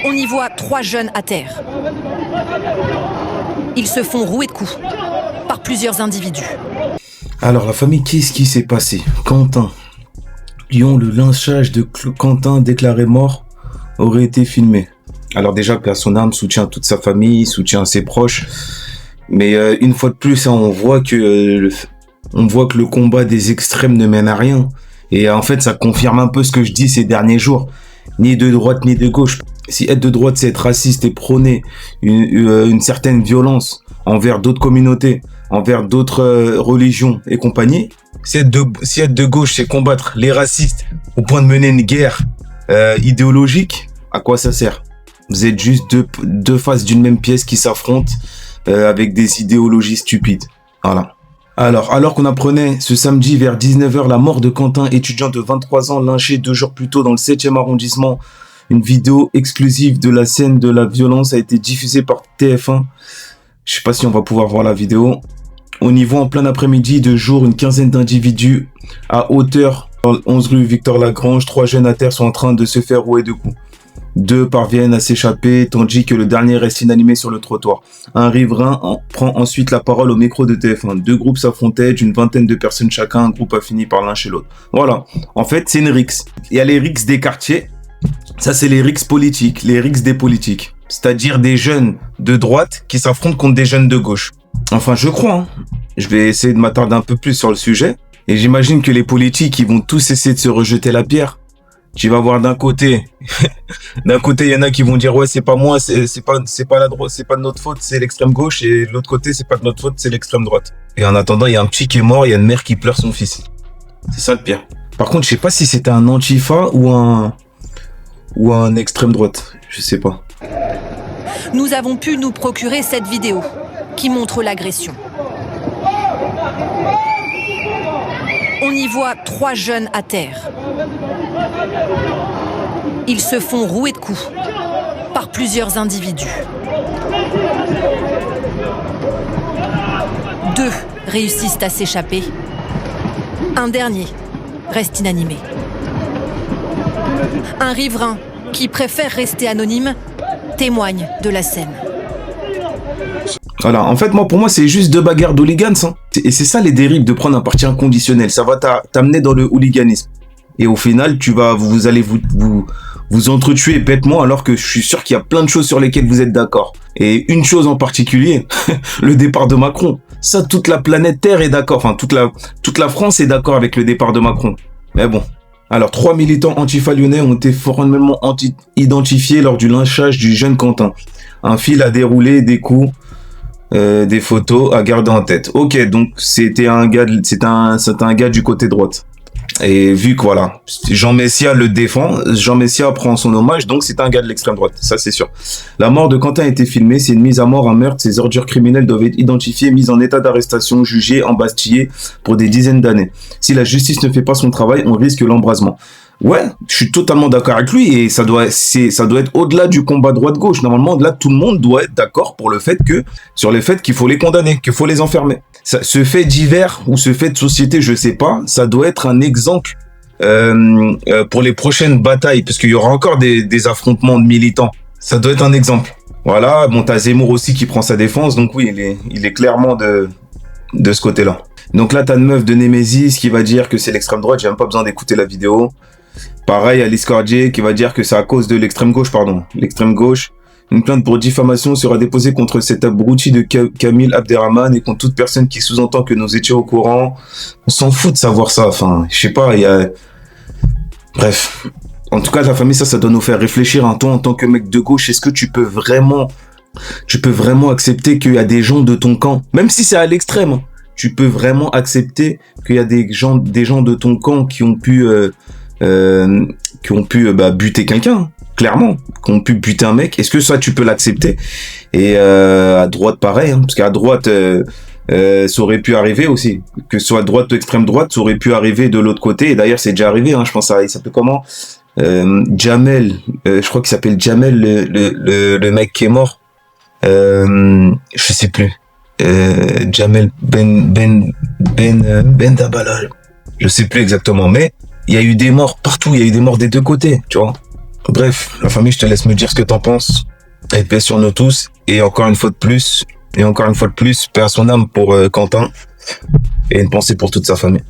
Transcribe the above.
On y voit 3 jeunes à terre. Ils se font rouer de coups par plusieurs individus. Alors la famille, qu'est-ce qui s'est passé? Quentin. Lyon, le lynchage de Quentin déclaré mort aurait été filmé. Alors déjà, paix à son âme, soutien à toute sa famille, soutien à ses proches. Mais une fois de plus, hein, on voit que le combat des extrêmes ne mène à rien. Et en fait, ça confirme un peu ce que je dis ces derniers jours. Ni de droite, ni de gauche. Si être de droite, c'est être raciste et prôner une certaine violence envers d'autres communautés, envers d'autres religions et compagnie, si être de gauche, c'est combattre les racistes au point de mener une guerre idéologique, à quoi ça sert? Vous êtes juste deux faces d'une même pièce qui s'affrontent avec des idéologies stupides. Voilà. Alors qu'on apprenait ce samedi vers 19h la mort de Quentin, étudiant de 23 ans, lynché 2 jours plus tôt dans le 7e arrondissement, une vidéo exclusive de la scène de la violence a été diffusée par TF1. Je sais pas si on va pouvoir voir la vidéo. On y voit en plein après-midi de jour une quinzaine d'individus à hauteur, dans le 11 rue Victor Lagrange. 3 jeunes à terre sont en train de se faire rouer de coups. 2 parviennent à s'échapper, tandis que le dernier reste inanimé sur le trottoir. Un riverain prend ensuite la parole au micro de TF1. 2 groupes s'affrontaient d'une vingtaine de personnes chacun. Un groupe a fini par lyncher l'autre. Voilà. En fait, c'est une rixe. Il y a les rixes des quartiers. Ça, c'est les rixes politiques, les rixes des politiques. C'est-à-dire des jeunes de droite qui s'affrontent contre des jeunes de gauche. Enfin, je crois. Hein. Je vais essayer de m'attarder un peu plus sur le sujet. Et j'imagine que les politiques, ils vont tous essayer de se rejeter la pierre. Tu vas voir d'un côté, il y en a qui vont dire ouais, c'est pas moi, c'est pas la droite, c'est pas de notre faute, c'est l'extrême gauche, et de l'autre côté, c'est pas de notre faute, c'est l'extrême droite. Et en attendant, il y a un petit qui est mort, il y a une mère qui pleure son fils. C'est ça le pire. Par contre, je sais pas si c'était un antifa ou un extrême droite, je sais pas. Nous avons pu nous procurer cette vidéo qui montre l'agression. On y voit 3 jeunes à terre. Ils se font rouer de coups par plusieurs individus. 2 réussissent à s'échapper. Un dernier reste inanimé. Un riverain qui préfère rester anonyme témoigne de la scène. Voilà, en fait, pour moi, c'est juste 2 bagarres d'hooligans. Hein. Et c'est ça les dérives de prendre un parti inconditionnel. Ça va t'amener dans le hooliganisme. Et au final, vous allez vous entretuer bêtement, alors que je suis sûr qu'il y a plein de choses sur lesquelles vous êtes d'accord. Et une chose en particulier, le départ de Macron. Ça, toute la planète Terre est d'accord. Enfin, toute la France est d'accord avec le départ de Macron. Mais bon. Alors, 3 militants antifa lyonnais ont été formellement identifiés lors du lynchage du jeune Quentin. Un fil à dérouler, des coups, des photos à garder en tête. Ok, donc c'était un gars du côté droite. Et vu que voilà, Jean Messia le défend, Jean Messia prend son hommage, donc c'est un gars de l'extrême droite, ça c'est sûr. La mort de Quentin a été filmée, c'est une mise à mort, un meurtre, ses ordures criminelles doivent être identifiées, mises en état d'arrestation, jugées, embastillées pour des dizaines d'années. Si la justice ne fait pas son travail, on risque l'embrasement. Ouais, je suis totalement d'accord avec lui, et ça doit être au-delà du combat droite-gauche. Normalement, au-delà, tout le monde doit être d'accord sur le fait qu'il faut les condamner, qu'il faut les enfermer. Ce fait divers ou ce fait de société, je sais pas, ça doit être un exemple pour les prochaines batailles, parce qu'il y aura encore des affrontements de militants. Ça doit être un exemple. Voilà, bon, t'as Zemmour aussi qui prend sa défense, donc oui, il est clairement de ce côté-là. Donc là, t'as une meuf de Némésis qui va dire que c'est l'extrême droite, j'ai même pas besoin d'écouter la vidéo. Pareil, Alice Cordier qui va dire que c'est à cause de l'extrême gauche, L'extrême gauche. Une plainte pour diffamation sera déposée contre cet abruti de Camille Abderrahmane et contre toute personne qui sous-entend que nous étions au courant. On s'en fout de savoir ça. Enfin, je sais pas, Bref. En tout cas, la famille, ça doit nous faire réfléchir un temps en tant que mec de gauche. Est-ce que tu peux vraiment accepter qu'il y a des gens de ton camp, même si c'est à l'extrême, hein, tu peux vraiment accepter qu'il y a des gens de ton camp qui ont pu buter quelqu'un, clairement, qui ont pu buter un mec. Est-ce que ça tu peux l'accepter? Et à droite pareil, hein, parce qu'à droite ça aurait pu arriver aussi, que ce soit droite ou extrême droite, ça aurait pu arriver de l'autre côté. Et d'ailleurs c'est déjà arrivé, hein, je pense il s'appelle comment, Jamel, je crois qu'il s'appelle Jamel, le mec qui est mort, je sais plus, Jamel Ben Dabala, je sais plus exactement, mais il y a eu des morts partout, il y a eu des morts des deux côtés, tu vois. Bref, la famille, je te laisse me dire ce que t'en penses. Et paix sur nous tous. Et encore une fois de plus, paix à son âme pour Quentin. Et une pensée pour toute sa famille.